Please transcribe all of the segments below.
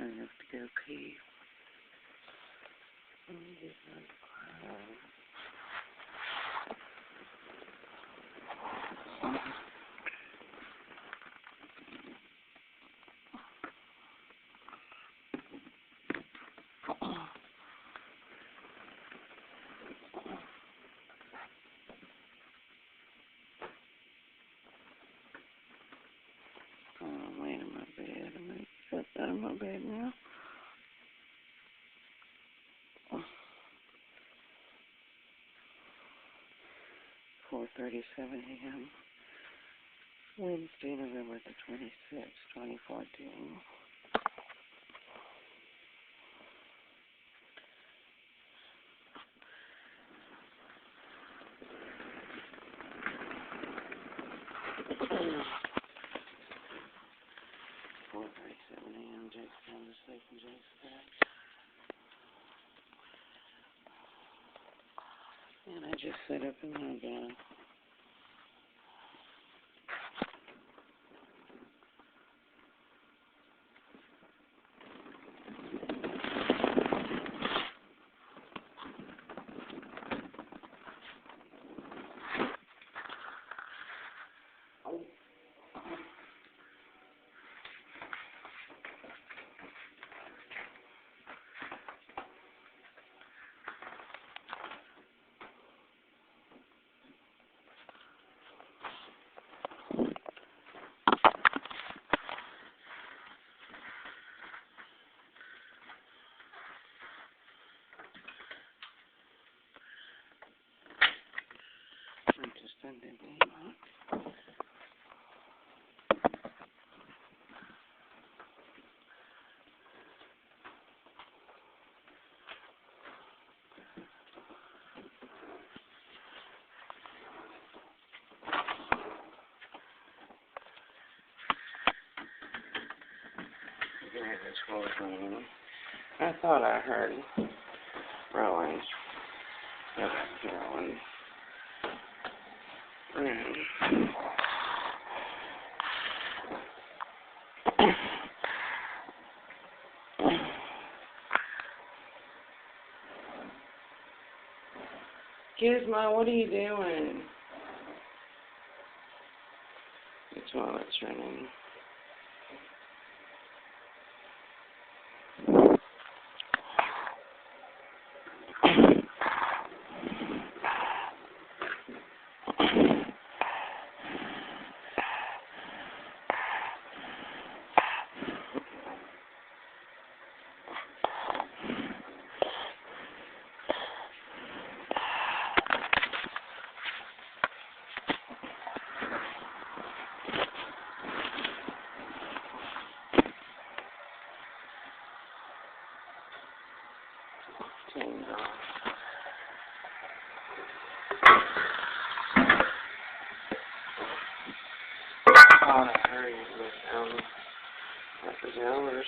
I have to go pee. Let me get my clothes. I'm laying in my bed. I'm going to get out of my bed now. 4:37 a.m. Wednesday, November the 26th, 2014. Jake's down to sleep in Jake's bed. And I just sat up in my bed. I'm just under the rock. I thought I heard Rowan. Yeah, that's Rowan. Gizmo, what are you doing? It's while it's running. Oh, hurry with the pajamas.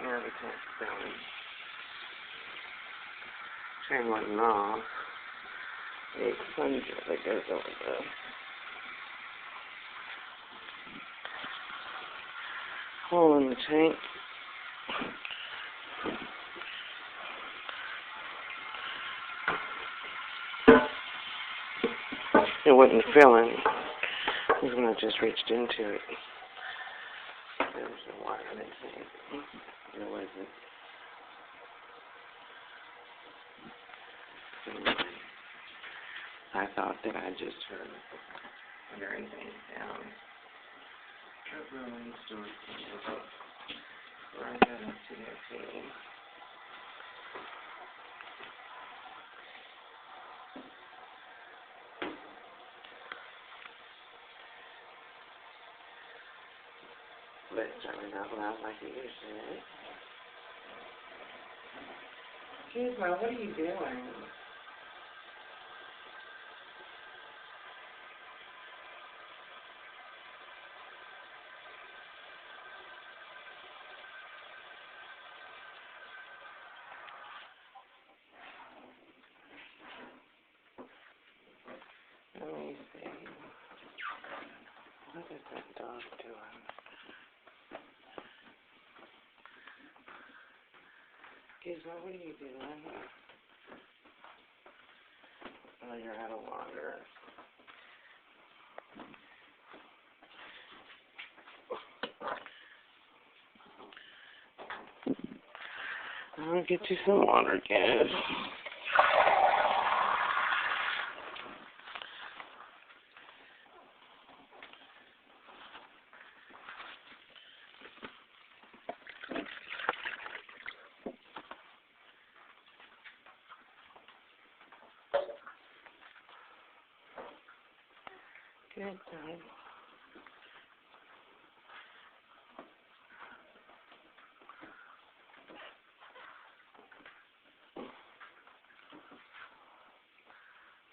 Yeah, the tank's down. Chain wasn't off. The plunger that goes over the hole in the tank. It wasn't filling. Even I just reached into it. There was a wire in the tank. It wasn't. Anyway, I thought that I just heard everything down. Everyone's doing something. I got up to their team. quit talking out loud like you usually do. Gizmo, what are you doing? Let me see. What is that dog doing? Gizmo, what are you doing? Oh, you're out of water. I'll get you some water, Giz. Good time.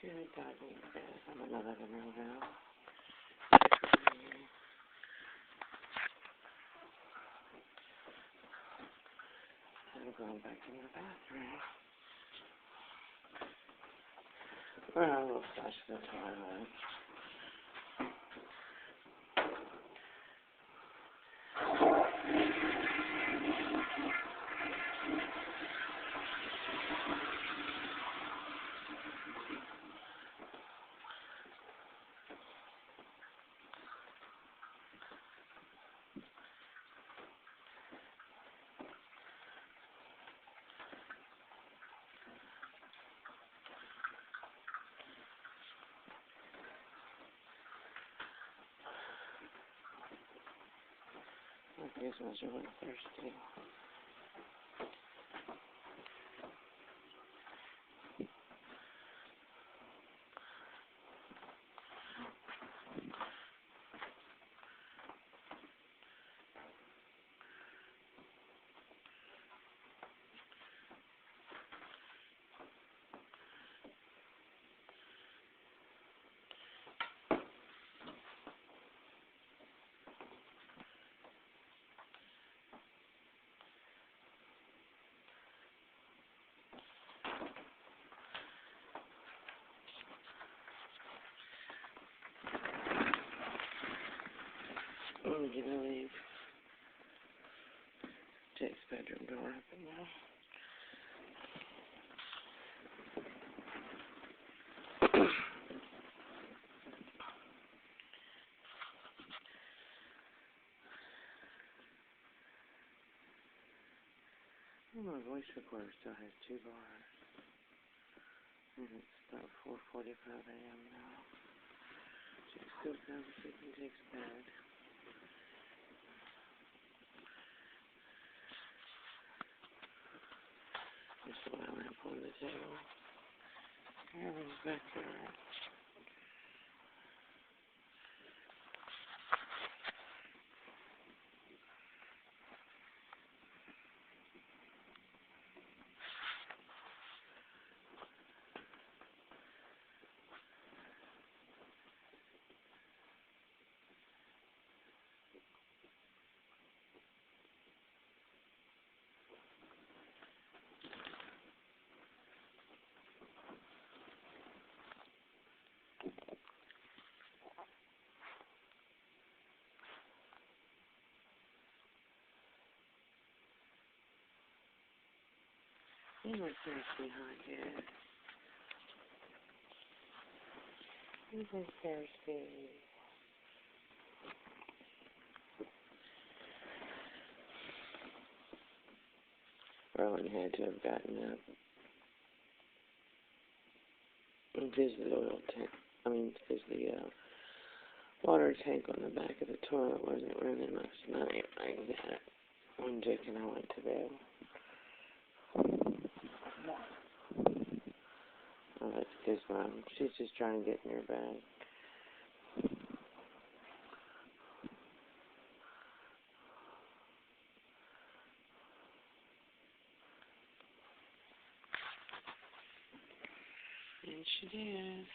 Good doggy. I'm gonna let him out. I'm going back in the bathroom. Well, we'll flush the toilet. Gizmo's really thirsty. I'm gonna leave Jake's bedroom door open now. My voice recorder still has 2 bars. And it's about 4:45 a.m. now. Jake still sounds asleep in Jake's bed. There's a oil lamp on the table. Everyone's back there. You look thirsty, huh, kid? You look thirsty. Rowan had to have gotten up and fizzed the oil tank. Fizzed the water tank on the back of the toilet wasn't running last night like that when Jake and I went to bed. Oh, that's Gizmo. She's just trying to get in her bed. it is.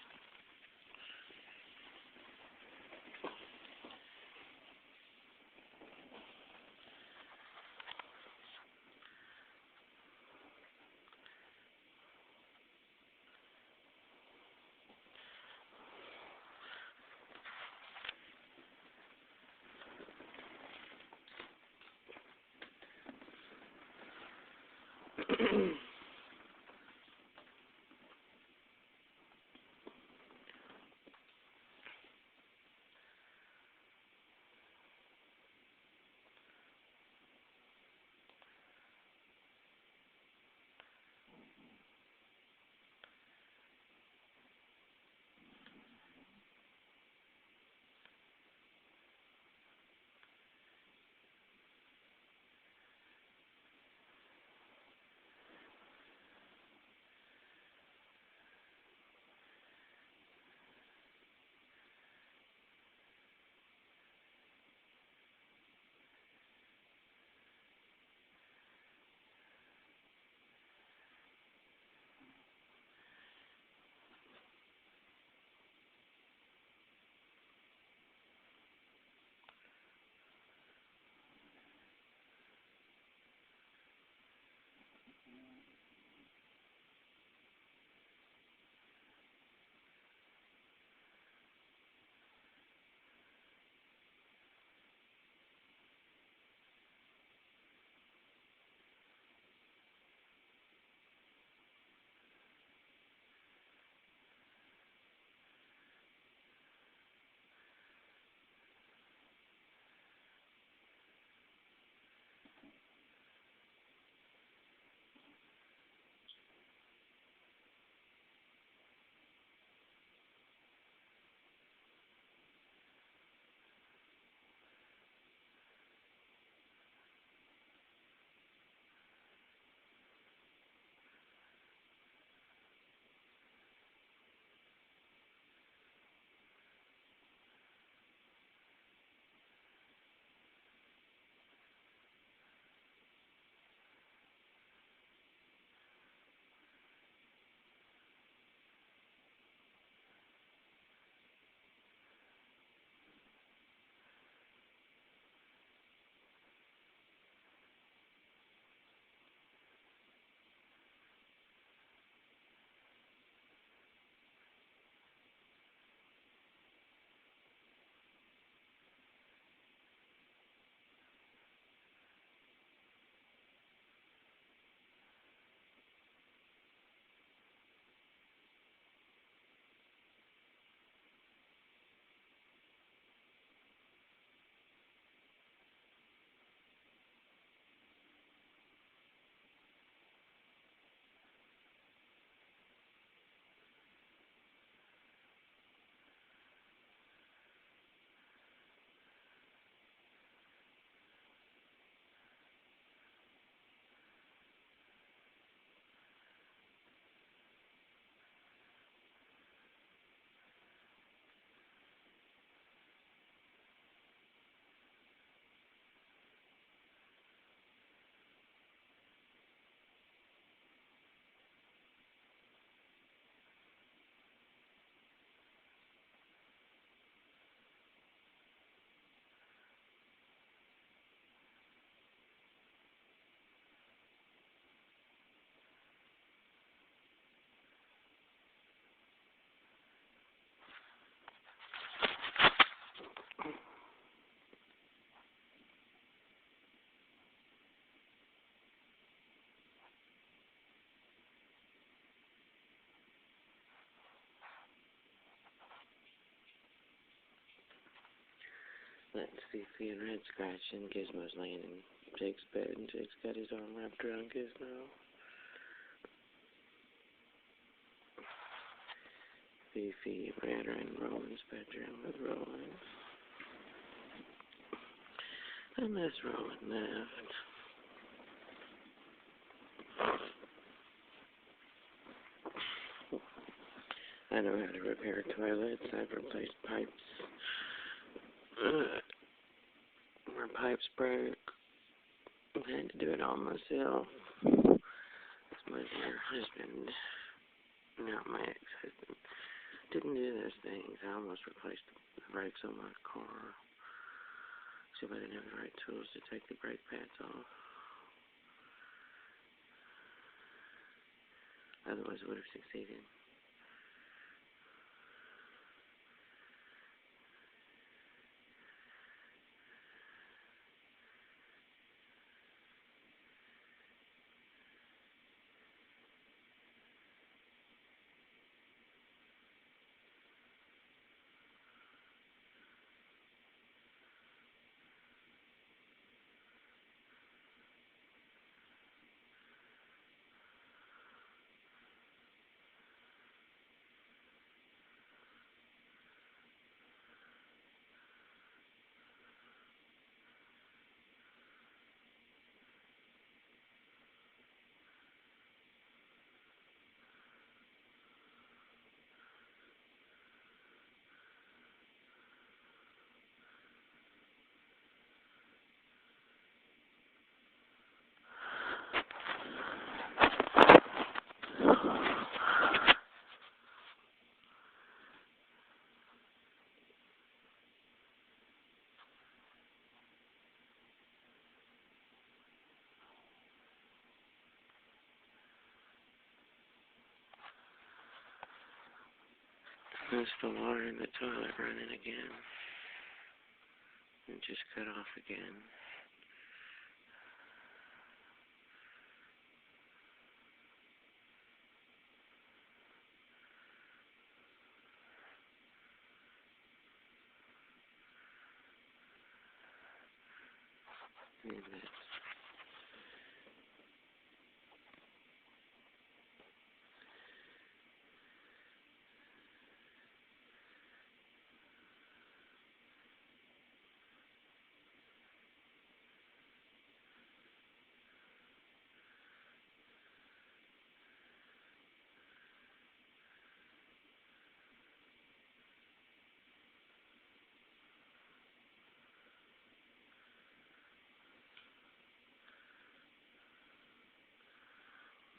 That's Fifi and Red scratching Gizmo's laying in Jake's bed, and Jake's got his arm wrapped around Gizmo. Fifi, Red are in Roland's bedroom with Roland. I miss Roland left. I know how to repair toilets. I've replaced pipes where pipes broke. I had to do it all myself. It's my dear husband Now, my ex-husband didn't do those things. I almost replaced the brakes on my car. See if I didn't have the right tools to take the brake pads off. Otherwise, I would have succeeded. There's the water in the toilet running again. It just cut off again.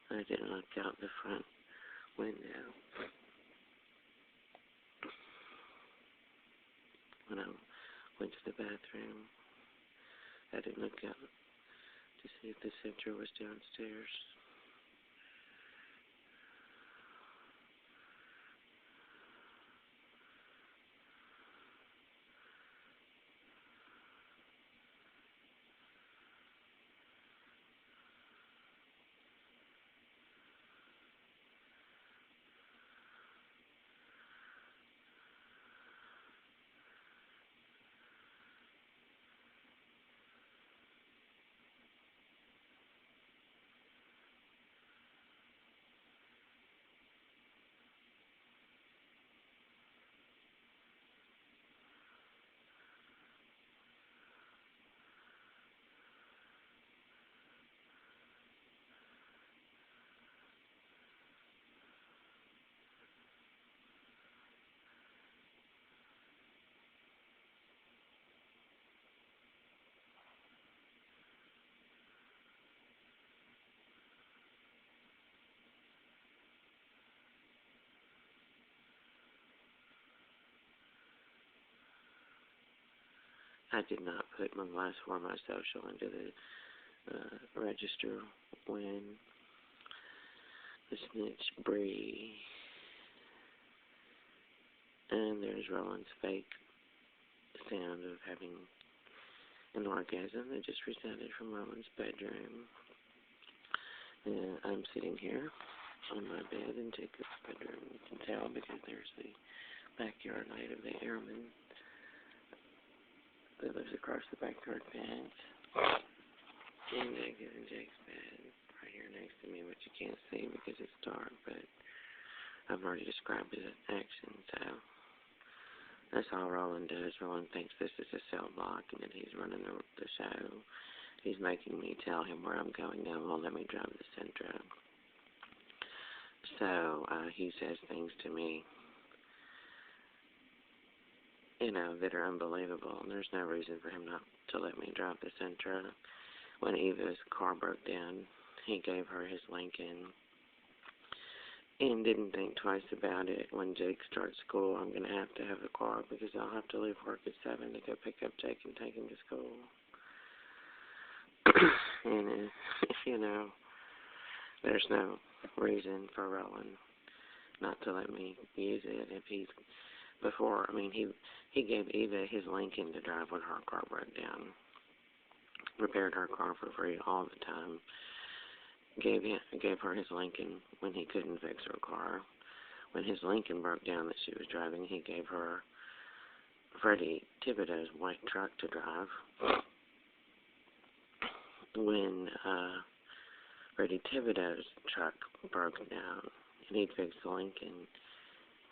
And I didn't look out the front window when I went to the bathroom. I didn't look out to see if the center was downstairs. I did not put my last for my social into the register when the snitch Bree and there's Roland's fake sound of having an orgasm that just resounded from Roland's bedroom. And I'm sitting here on my bed in Jacob's bedroom. You can tell because there's the backyard light of the airman that lives across the backyard fence. And Jake is in Jake's bed right here next to me, which you can't see because it's dark, but I've already described his action, so that's all Roland does. Roland thinks this is a cell block and that he's running the show. He's making me tell him where I'm going now. Won't let me drive the Sentra. So he says things to me, that are unbelievable. And there's no reason for him not to let me drive the Sentra. When Eva's car broke down, he gave her his Lincoln. and didn't think twice about it. When Jake starts school, I'm going to have a car because I'll have to leave work at 7 to go pick up Jake and take him to school. And, you know, there's no reason for Roland not to let me use it if he's before. I mean, he gave Eva his Lincoln to drive when her car broke down. Repaired her car for free all the time. Gave her his Lincoln when he couldn't fix her car. When his Lincoln broke down that she was driving, he gave her Freddie Thibodeau's white truck to drive. When Freddie Thibodeau's truck broke down and he'd fix the Lincoln,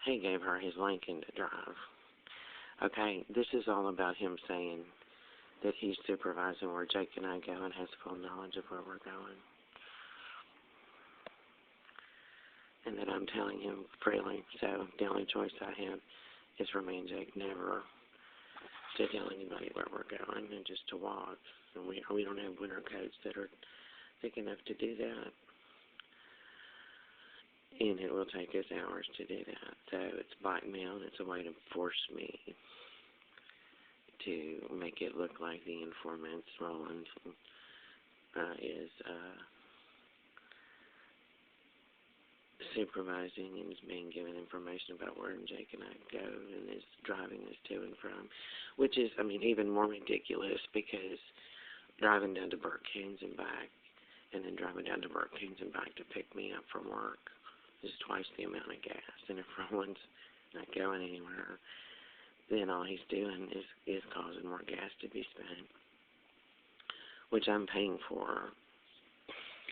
he gave her his Lincoln to drive. Okay, this is all about him saying that he's supervising where Jake and I go and has full knowledge of where we're going. And that I'm telling him freely. So the only choice I have is for me and Jake never to tell anybody where we're going and just to walk. And we don't have winter coats that are thick enough to do that. And it will take us hours to do that. So it's blackmail, and it's a way to force me to make it look like the informant, Roland, is supervising and is being given information about where Jake and I go and is driving us to and from, which is, I mean, even more ridiculous because driving down to Burke Coons and back and then driving down to Burke Coons and back to pick me up from work is twice the amount of gas. And if Roland's not going anywhere, then all he's doing is causing more gas to be spent, which I'm paying for.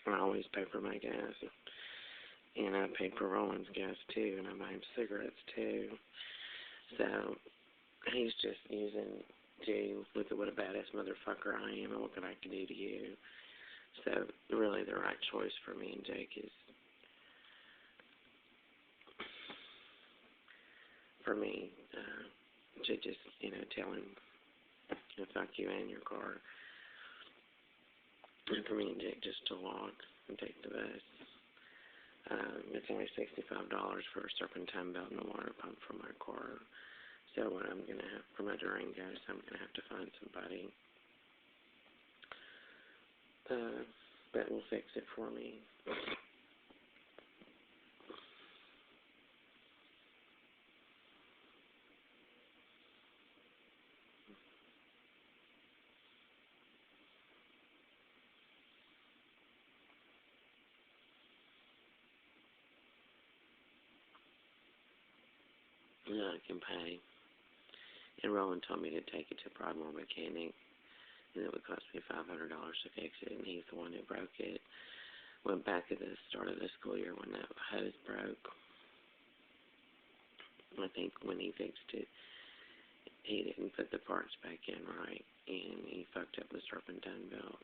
I always pay for my gas. And I paid for Roland's gas, too, and I buy him cigarettes, too. So, he's just using to look at what a badass motherfucker I am and what could I can do to you. So, really, the right choice for me and Jake is for me to just, tell him, fuck you and your car. And for me and Jake just to walk and take the bus. It's only $65 for a serpentine belt and a water pump for my car. So what I'm going to have for my Durango is I'm going to have to find somebody that will fix it for me. I can pay. And Roland told me to take it to Broadmoor Mechanic, and it would cost me $500 to fix it, and he's the one who broke it. Went back at the start of the school year when that hose broke. I think when he fixed it, he didn't put the parts back in right, and he fucked up the serpentine belt.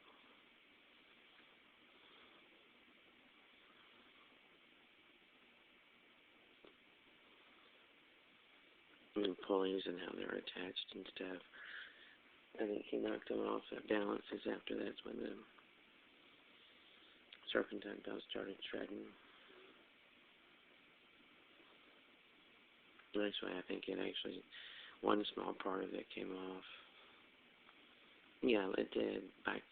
And pulleys and how they're attached and stuff. I think he knocked them off at balances after that's when the serpentine belt started shredding. Actually, I think one small part of it came off. Yeah, it did back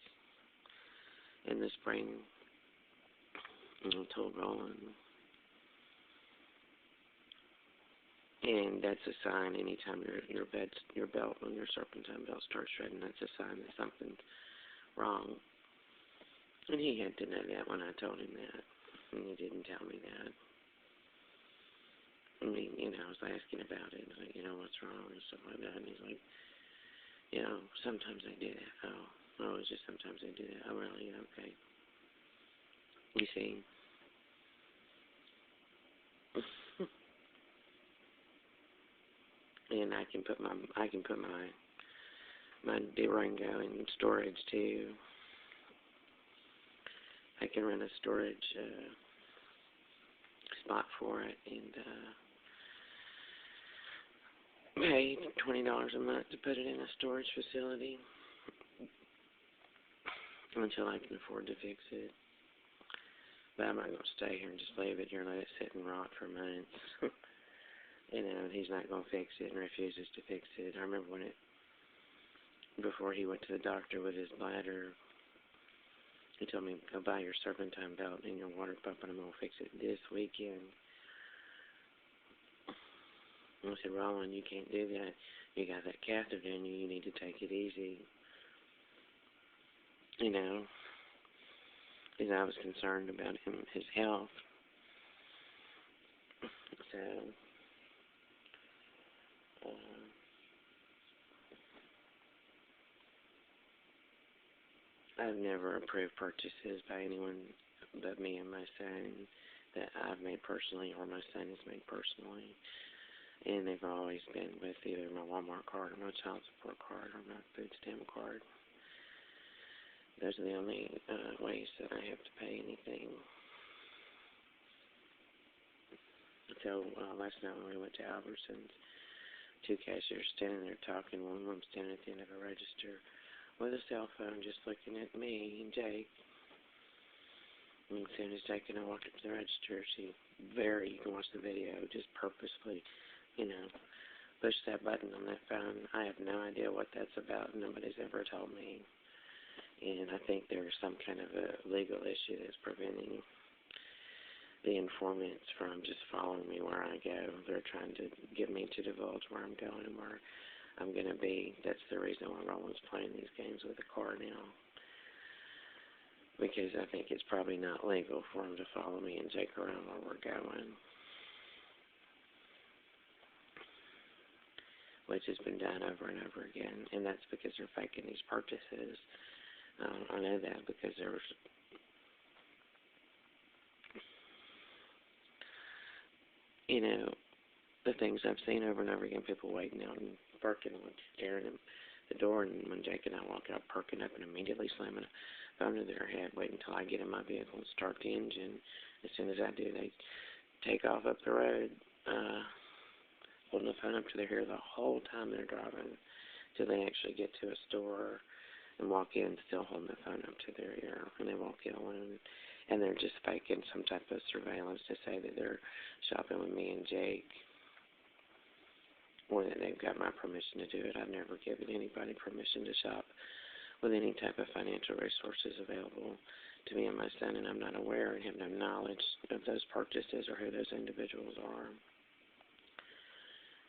in the spring. I told Roland. And that's a sign anytime your belt, when your serpentine belt starts shredding, that's a sign that something's wrong. And he had to know that when I told him that. And he didn't tell me that. I mean, I was asking about it. Like, what's wrong and stuff like that. And he's like, sometimes I do that. Oh, it's just sometimes I do that. Oh, really? Okay. You see? And I can put my Durango in storage too. I can rent a storage spot for it and pay $20 a month to put it in a storage facility until I can afford to fix it. But I'm not going to stay here and just leave it here and let it sit and rot for months. He's not going to fix it and refuses to fix it. I remember before he went to the doctor with his bladder, he told me, go buy your serpentine belt and your water pump and I'm going to fix it this weekend. And I said, Roland, you can't do that. You got that catheter in you. You need to take it easy. Because I was concerned about his health. So, I've never approved purchases by anyone but me and my son that I've made personally or my son has made personally. And they've always been with either my Walmart card or my child support card or my food stamp card. Those are the only ways that I have to pay anything. So last night when we went to Albertsons, two cashiers standing there talking, one of them standing at the end of a register with a cell phone just looking at me and Jake. And as soon as Jake and I walked up to the register, you can watch the video, just purposefully, push that button on that phone. I have no idea what that's about. Nobody's ever told me. And I think there's some kind of a legal issue that's preventing the informants from just following me where I go. They're trying to get me to divulge where I'm going and where I'm going to be. That's the reason why Roland's playing these games with the car now. Because I think it's probably not legal for him to follow me and Jake around where we're going. Which has been done over and over again. And that's because they're faking these purchases. I know that because there was the things I've seen over and over again, people waiting out and parking and staring at the door, and when Jake and I walk out, parking up and immediately slamming a phone to their head, waiting until I get in my vehicle and start the engine. As soon as I do, they take off up the road, holding the phone up to their ear the whole time they're driving, till they actually get to a store and walk in, still holding the phone up to their ear, and they won't get one. And they're just faking some type of surveillance to say that they're shopping with me and Jake, or that they've got my permission to do it. I've never given anybody permission to shop with any type of financial resources available to me and my son, and I'm not aware and have no knowledge of those purchases or who those individuals are.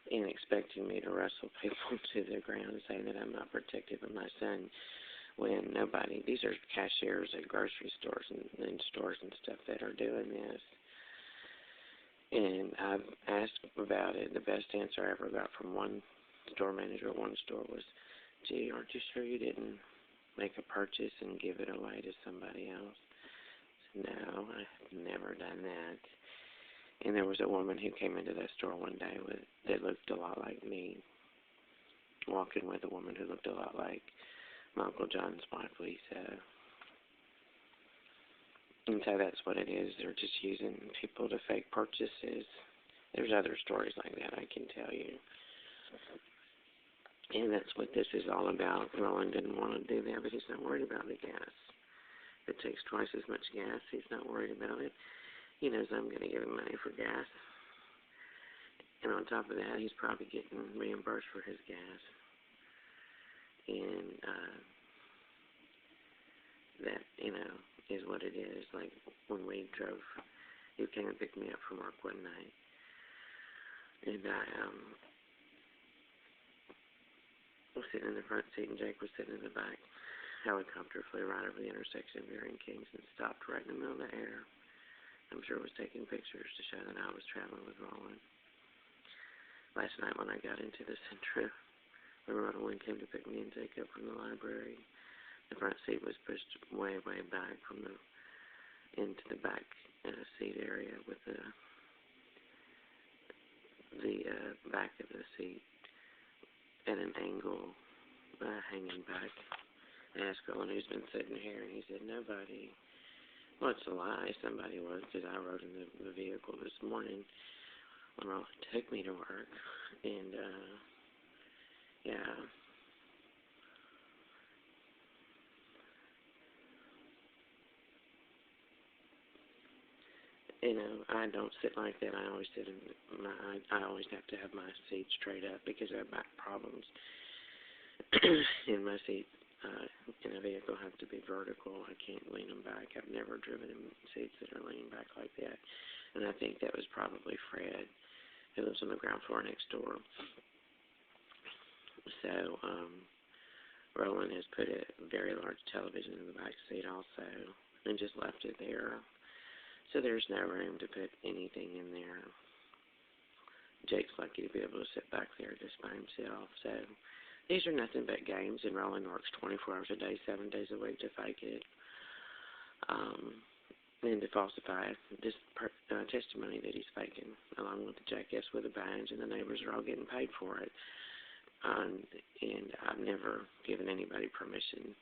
And expecting me to wrestle people to the ground and saying that I'm not protective of my son when nobody, these are cashiers at grocery stores and stores and stuff that are doing this. And I've asked about it. The best answer I ever got from one store manager at one store was, gee, aren't you sure you didn't make a purchase and give it away to somebody else? I said, no, I've never done that. And there was a woman who came into that store one day that looked a lot like me, walking with a woman who looked a lot like my Uncle John's wife, Lisa. And so that's what it is. They're just using people to fake purchases. There's other stories like that I can tell you. And that's what this is all about. Roland didn't want to do that, but he's not worried about the gas. If it takes twice as much gas, he's not worried about it. He knows I'm going to give him money for gas. And on top of that, he's probably getting reimbursed for his gas. And that, is what it is. Like when we drove, he came and picked me up from work one night. And I was sitting in the front seat and Jake was sitting in the back. Helicopter flew right over the intersection of Erie and Kings and stopped right in the middle of the air. I'm sure it was taking pictures to show that I was traveling with Roland. Last night when I got into the Centra, when Roland came to pick me and Jake up from the library, the front seat was pushed way, way back into the back seat area with the back of the seat at an angle, hanging back. I asked Roland who's been sitting here, and he said, nobody. Well, it's a lie. Somebody was, because I rode in the vehicle this morning when Roland took me to work. And, yeah. I don't sit like that. I always sit in I always have to have my seat straight up because I have back problems. And my seats in a vehicle have to be vertical. I can't lean them back. I've never driven in seats that are leaning back like that. And I think that was probably Fred, who lives on the ground floor next door. So, Roland has put a very large television in the back seat also and just left it there. So there's no room to put anything in there. Jake's lucky to be able to sit back there just by himself. So these are nothing but games, and Roland works 24 hours a day, 7 days a week to fake it and to falsify this testimony that he's faking, along with the jackass with a badge, and the neighbors are all getting paid for it. And I've never given anybody permission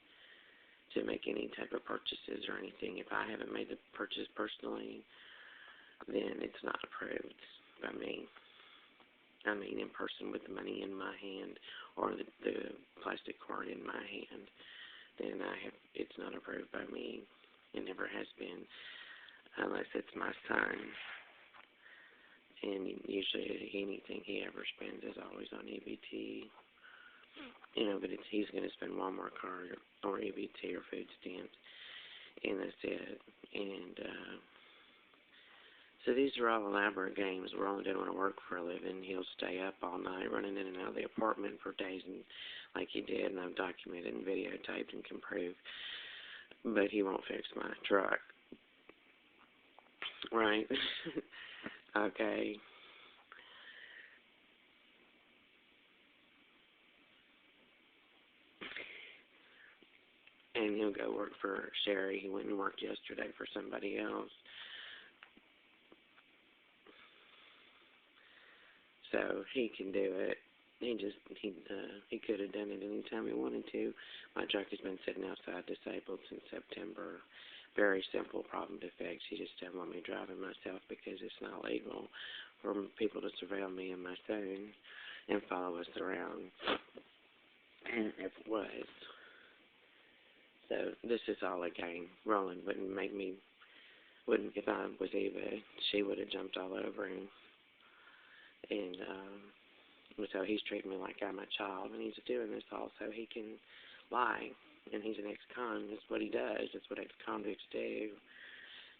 to make any type of purchases or anything. If I haven't made the purchase personally, then it's not approved by me. I mean, in person with the money in my hand or the plastic card in my hand, then it's not approved by me. It never has been, unless it's my son. And usually anything he ever spends is always on EBT. But he's going to spend Walmart card or EBT or food stamps, and that's it. And so these are all elaborate games. Roland doesn't want to work for a living. He'll stay up all night running in and out of the apartment for days, and like he did, and I've documented and videotaped and can prove. But he won't fix my truck. Right? Okay. And he'll go work for Sherry. He went and worked yesterday for somebody else. So he can do it. He could have done it anytime he wanted to. My truck has been sitting outside disabled since September. Very simple problem to fix. He just doesn't want me driving myself because it's not legal for people to surveil me and my son and follow us around. And it was. So this is all a game. Roland if I was Eva, she would have jumped all over him. And so he's treating me like I'm a child, and he's doing this all so he can lie. And he's an ex-con. That's what he does. That's what ex-convicts do.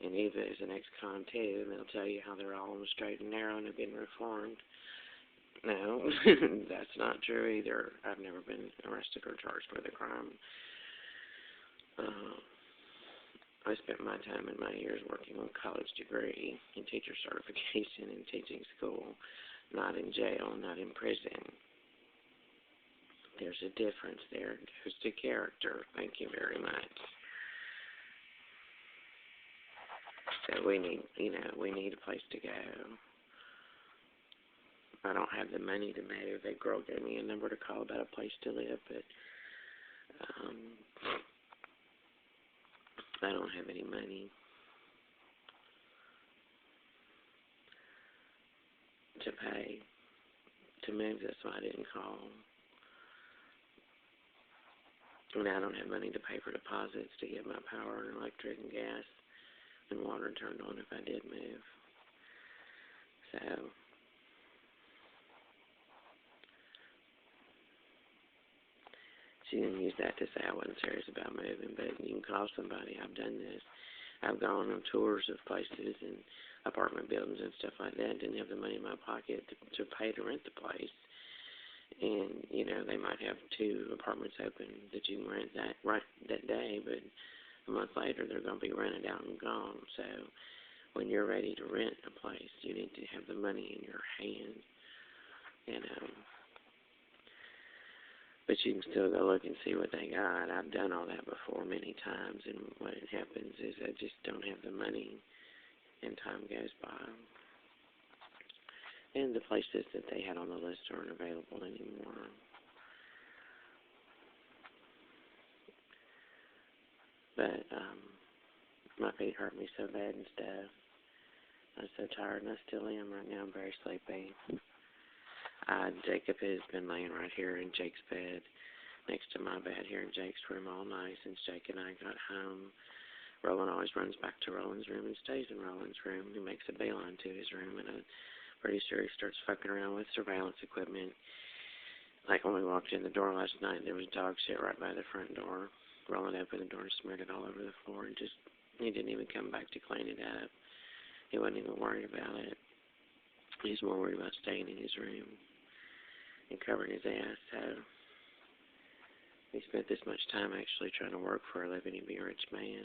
And Eva is an ex-con too, and they'll tell you how they're all on the straight and narrow and have been reformed. No, that's not true either. I've never been arrested or charged with a crime. I spent my time in my years working on a college degree and teacher certification in teaching school, not in jail, not in prison. There's a difference there. It goes to character. Thank you very much. So we need a place to go. I don't have the money to move. That girl gave me a number to call about a place to live, but I don't have any money to pay to move. That's why I didn't call. And I don't have money to pay for deposits to get my power and electric and gas and water turned on if I did move. So she didn't use that to say I wasn't serious about moving, but you can call somebody. I've done this. I've gone on tours of places and apartment buildings and stuff like that. Didn't have the money in my pocket to pay to rent the place. And, they might have 2 apartments open that you can rent that day, but a month later they're going to be rented out and gone. So when you're ready to rent a place, you need to have the money in your hand, But you can still go look and see what they got. I've done all that before many times, and what happens is I just don't have the money, and time goes by. And the places that they had on the list aren't available anymore. But my feet hurt me so bad and stuff. I'm so tired, and I still am right now. I'm very sleepy. Jacob has been laying right here in Jake's bed, next to my bed here in Jake's room all night since Jake and I got home. Roland always runs back to Roland's room and stays in Roland's room. He makes a beeline to his room, and I'm pretty sure he starts fucking around with surveillance equipment. Like when we walked in the door last night, there was dog shit right by the front door. Roland opened the door and smeared it all over the floor, and he didn't even come back to clean it up. He wasn't even worried about it. He's more worried about staying in his room and covering his ass. So he spent this much time actually trying to work for a living and be a rich man.